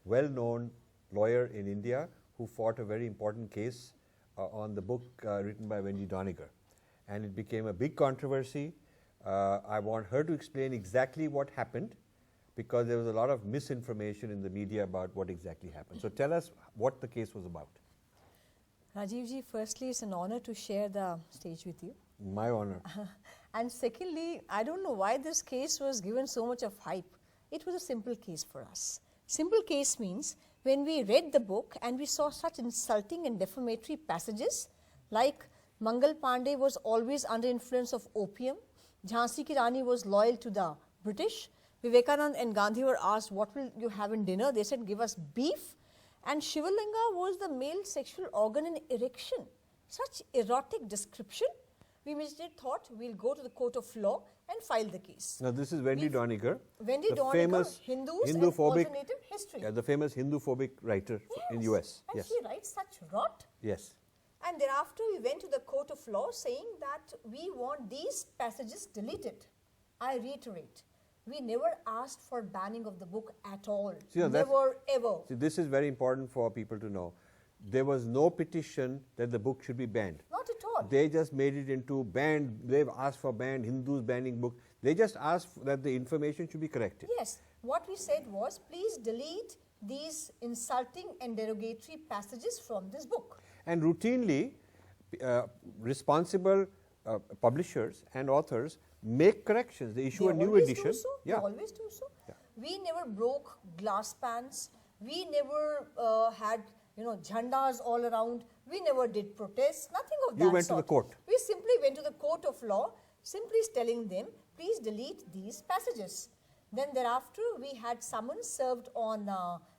well-known lawyer in India who fought a very important case on the book written by Wendy Doniger. And it became a big controversy. I want her to explain exactly what happened, because there was a lot of misinformation in the media about what exactly happened. So tell us what the case was about. Rajiv ji, firstly, it's an honor to share the stage with you. My honor. And secondly, I don't know why this case was given so much of hype. It was a simple case for us. Simple case means when we read the book and we saw such insulting and defamatory passages like Mangal Pandey was always under influence of opium, Jhansi Ki Rani was loyal to the British, Vivekanand and Gandhi were asked, what will you have in dinner? They said, give us beef. And Shivalinga was the male sexual organ in erection. Such erotic description. We immediately thought we'll go to the court of law and file the case. Now this is Wendy Doniger. Wendy Doniger, famous Hindus and alternative history. Yeah, the famous Hindu-phobic writer in US. And she writes such rot. Yes. And thereafter we went to the court of law saying that we want these passages deleted. I reiterate. We never asked for banning of the book at all. Never, ever. See, this is very important for people to know. There was no petition that the book should be banned. Not at all. They just made it into banned. They've asked for banned, Hindus banning book. They just asked that the information should be corrected. Yes. What we said was, please delete these insulting and derogatory passages from this book. And routinely, responsible publishers and authors make corrections. They issue a new edition. They always do so. Yeah. We never broke glass pans. We never had jhandas all around. We never did protests. Nothing of that sort. You went to the court. We simply went to the court of law, simply telling them, please delete these passages. Then thereafter, we had summons served on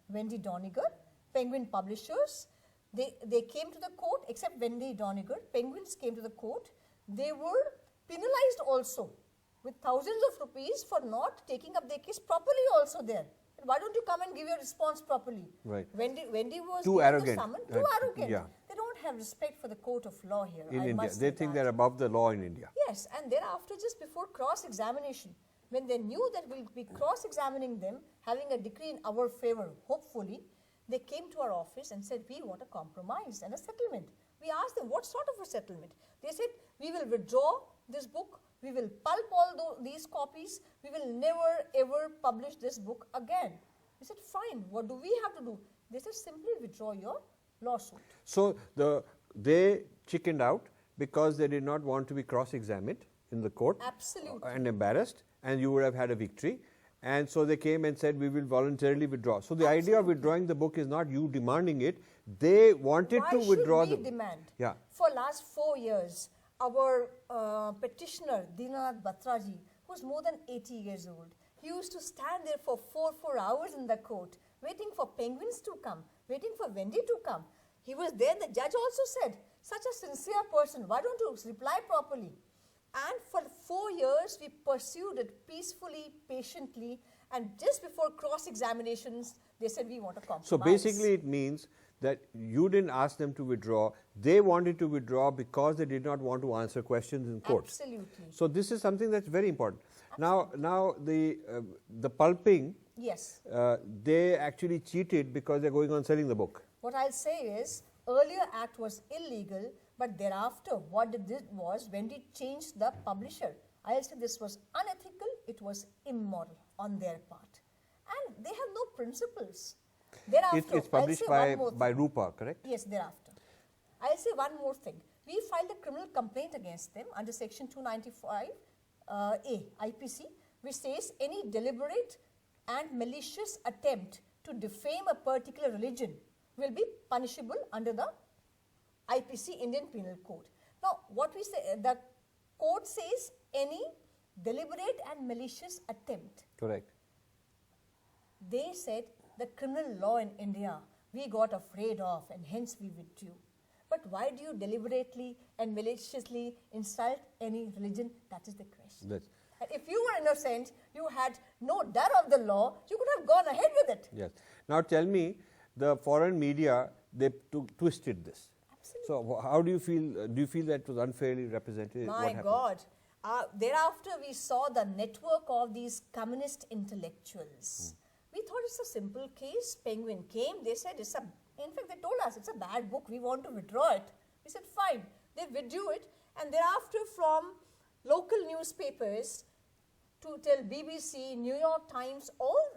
Wendy Doniger, Penguin Publishers. They came to the court, except Wendy Doniger. Penguins came to the court. They were penalized also with thousands of rupees for not taking up their case properly also there. Why don't you come and give your response properly? Right. Wendy was too arrogant. Too arrogant. Yeah. They don't have respect for the court of law here. In India. They think they're above the law in India. Yes, and thereafter, just before cross-examination, when they knew that we'll be cross-examining them, having a decree in our favor, hopefully, they came to our office and said, we want a compromise and a settlement. We asked them, what sort of a settlement? They said, we will withdraw this book, we will pulp all these copies, we will never ever publish this book again. We said, fine, what do we have to do? They said, simply withdraw your lawsuit. So they chickened out because they did not want to be cross-examined in the court. Absolutely. And embarrassed, and you would have had a victory. And so they came and said, we will voluntarily withdraw. So the idea of withdrawing the book is not you demanding it. They wanted to withdraw the book. Why should we demand? Yeah. For last 4 years, our petitioner, Dinanath Batraji, who's more than 80 years old, he used to stand there for 4 hours in the court, waiting for penguins to come, waiting for Wendy to come. He was there, the judge also said, such a sincere person, why don't you reply properly? And for 4 years, we pursued it peacefully, patiently, and just before cross-examinations, they said, we want a compromise. So basically it means that you didn't ask them to withdraw. They wanted to withdraw because they did not want to answer questions in court. Absolutely. So this is something that's very important. Now the pulping, yes, they actually cheated because they're going on selling the book. What I'll say is, earlier act was illegal, but thereafter what they did was, when they changed the publisher, I'll say this was unethical, it was immoral on their part. And they have no principles. Thereafter, it's published by Rupa, correct? Yes, thereafter. I'll say one more thing. We filed a criminal complaint against them under section 295 A IPC, which says any deliberate and malicious attempt to defame a particular religion will be punishable under the IPC, Indian Penal Code. Now, what we say, the code says any deliberate and malicious attempt. Correct. They said the criminal law in India, we got afraid of and hence we withdrew. But why do you deliberately and maliciously insult any religion? That is the question. And if you were innocent, you had no doubt of the law, you could have gone ahead with it. Yes. Now tell me, the foreign media, they twisted this. Absolutely. So how do you feel? Do you feel that was unfairly represented? My God. Thereafter we saw the network of these communist intellectuals. We thought it's a simple case. Penguin came, they said in fact they told us it's a bad book, we want to withdraw it. We said fine. They withdrew it, and thereafter from local newspapers to till BBC, New York Times, all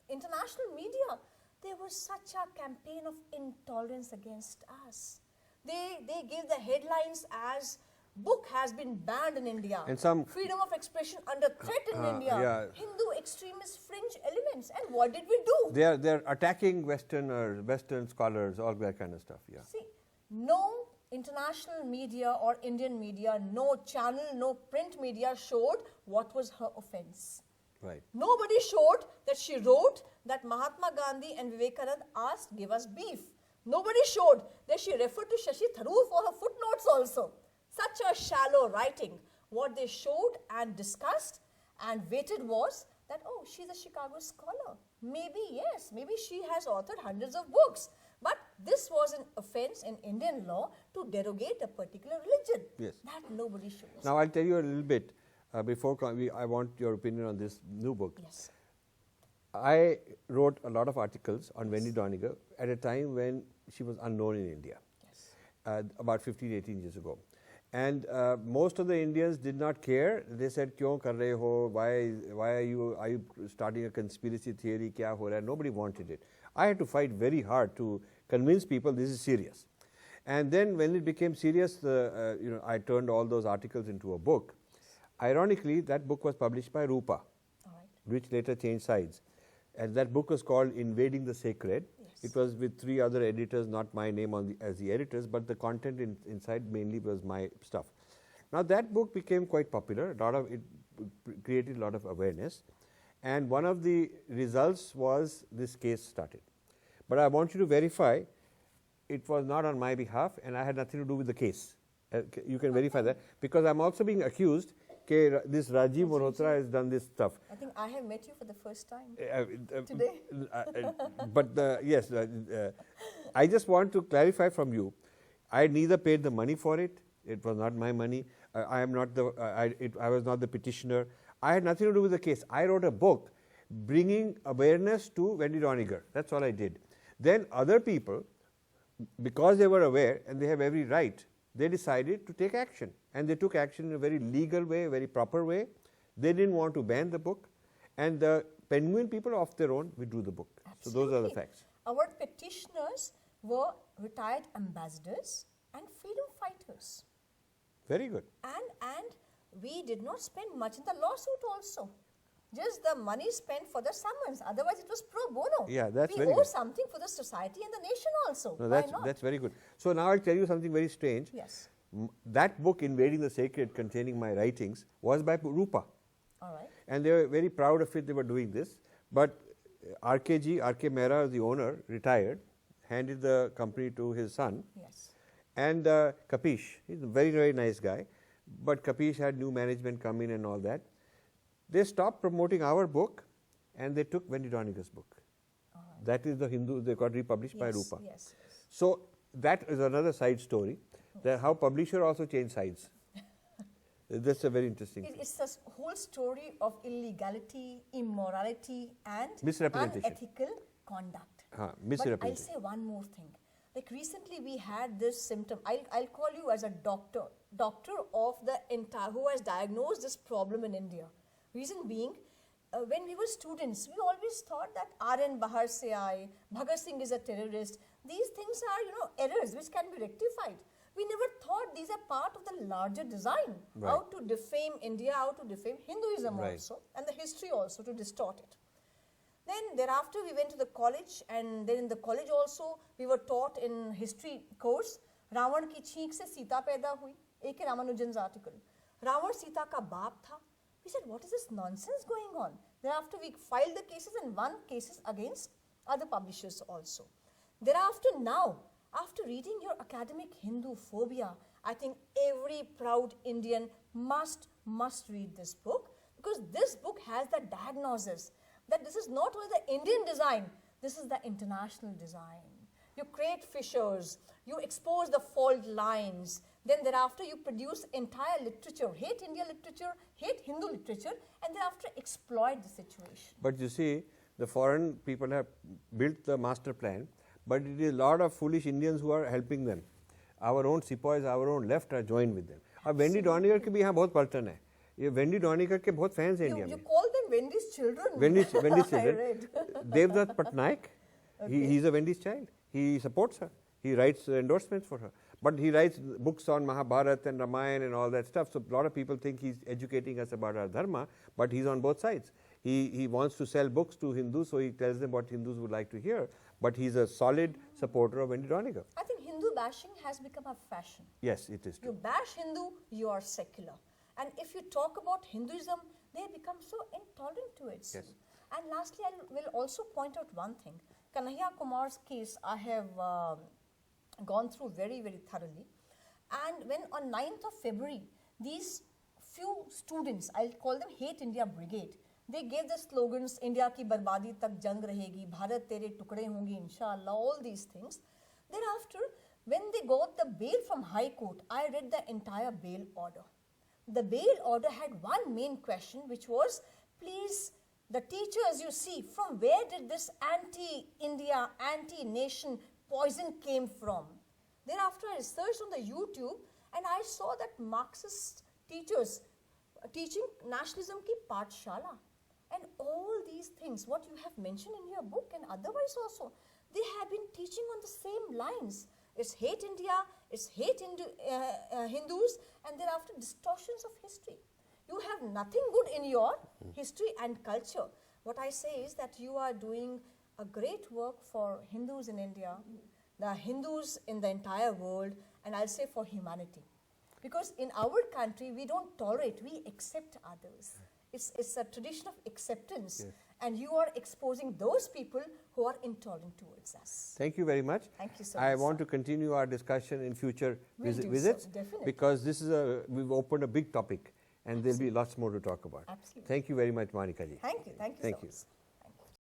international media, there was such a campaign of intolerance against us. They gave the headlines as book has been banned in India, and some freedom of expression under threat in India, yeah. Hindu extremist fringe elements. And what did we do? They're attacking Western scholars, all that kind of stuff. Yeah. See, no international media or Indian media, no channel, no print media showed what was her offense. Right. Nobody showed that she wrote that Mahatma Gandhi and Vivekananda asked, give us beef. Nobody showed that she referred to Shashi Tharoor for her footnotes also. Such a shallow writing. What they showed and discussed and waited was that, oh, she's a Chicago scholar. Maybe, yes, maybe she has authored hundreds of books. But this was an offense in Indian law to derogate a particular religion. Yes. That nobody shows. Now, I'll tell you a little bit before I want your opinion on this new book. Yes. I wrote a lot of articles on Wendy Doniger at a time when she was unknown in India, Yes. about 15, 18 years ago. And most of the Indians did not care. They said, "Kyun kar rahe ho? Why are you starting a conspiracy theory? Kya ho raha hai?" Nobody wanted it. I had to fight very hard to convince people this is serious. And then when it became serious, I turned all those articles into a book. Ironically, that book was published by Rupa, All right. which later changed sides. And that book was called Invading the Sacred. Yes. It was with 3 other editors, not my name as the editors, but the content inside mainly was my stuff. Now that book became quite popular. It created a lot of awareness. And one of the results was this case started. But I want you to verify it was not on my behalf and I had nothing to do with the case. You can verify that, because I'm also being accused this Rajiv Malhotra has done this stuff. I think I have met you for the first time today. But yes, I just want to clarify from you, I neither paid the money for it, it was not my money, I was not the petitioner, I had nothing to do with the case. I wrote a book bringing awareness to Wendy Doniger, that's all I did. Then other people, because they were aware and they have every right, they decided to take action, and they took action in a very legal way, a very proper way. They didn't want to ban the book, and the Penguin people of their own withdrew the book. Absolutely. So those are the facts. Our petitioners were retired ambassadors and freedom fighters. Very good. And we did not spend much in the lawsuit also. Just the money spent for the summons. Otherwise, it was pro bono. Yeah, that's we very owe good. something for the society and the nation also. No, Why not? that's very good. So now I'll tell you something very strange. Yes. That book, Invading the Sacred, containing my writings, was by Rupa. All right. And they were very proud of it, they were doing this. But R.K. Mehra, the owner, retired, handed the company to his son. Yes. And Kapish, he's a very, very nice guy. But Kapish had new management come in and all that. They stopped promoting our book and they took Wendy Doniger's book. All right. That is the Hindu, they got republished by Yes, Rupa. yes. So that is another side story, that how publisher also changed sides. That's a very interesting thing. It's a whole story of illegality, immorality, and Misrepresentation. unethical conduct. But I'll Misrepresentation. say one more thing. Like recently we had this symptom. I'll call you as a doctor of the entire, who has diagnosed this problem in India. Reason being, when we were students, we always thought that R.N. Bahar se aaye, Bhagat Singh is a terrorist. These things are, errors which can be rectified. We never thought these are part of the larger design. Right. How to defame India, how to defame Hinduism Right. also, and the history also, to distort it. Then thereafter we went to the college, and then in the college also we were taught in history course, Ravan ki cheek se Sita paida hui, A.K. Ramanujan's article. Ravan Sita ka baap tha. We said, what is this nonsense going on? Thereafter we filed the cases and won cases against other publishers also. Thereafter now, after reading your academic Hindu phobia, I think every proud Indian must read this book, because this book has the diagnosis that this is not only the Indian design, this is the international design. You create fissures, you expose the fault lines, then thereafter you produce entire literature, hate India literature, hate Hindu literature, and thereafter exploit the situation. But you see, The foreign people have built the master plan, but it is a lot of foolish Indians who are helping them. Our own sepoys, our own left are joined with them. अब Wendy डॉनिगर के भी यहाँ बहुत पलटन है. ये Wendy डॉनिगर के बहुत फैंस हैं इंडिया में. You call them Wendy's children. Wendy's I children. read. Devdutt Patnaik, he's a Wendy's child. He supports her. He writes endorsements for her. But he writes books on Mahabharata and Ramayana and all that stuff. So a lot of people think he's educating us about our dharma, but he's on both sides. He wants to sell books to Hindus, so he tells them what Hindus would like to hear. But he's a solid supporter of Wendy Doniger. I think Hindu bashing has become a fashion. Yes, it is true. You bash Hindu, you are secular. And if you talk about Hinduism, they become so intolerant to it. Yes. And lastly, I will also point out one thing. Kanhaiya Kumar's case, I have gone through very, very thoroughly. And when on 9th of February, these few students, I'll call them Hate India Brigade, they gave the slogans, India ki barbadi tak jang rahegi, Bharat tere tukde honge, inshallah, all these things. Thereafter, when they got the bail from High Court, I read the entire bail order. The bail order had one main question, which was, please, the teachers you see, from where did this anti-India, anti-nation poison came from? Thereafter, I searched on the YouTube and I saw that Marxist teachers teaching nationalism ki Pathshala. And all these things, what you have mentioned in your book and otherwise also, they have been teaching on the same lines. It's hate India, it's hate Hindus, and thereafter distortions of history. You have nothing good in your history and culture. What I say is that you are doing a great work for Hindus in India, the Hindus in the entire world, and I'll say for humanity. Because in our country, we don't tolerate, we accept others. It's a tradition of acceptance. Yes. And you are exposing those people who are intolerant towards us. Thank you very much. Thank you so I much, want sir. to continue our discussion in future We'll do so, visits, definitely. because this is we've opened a big topic and there'll be lots more to talk about. Absolutely. Thank you very much, Monika ji. Thank you. Thank you Thank so you. much.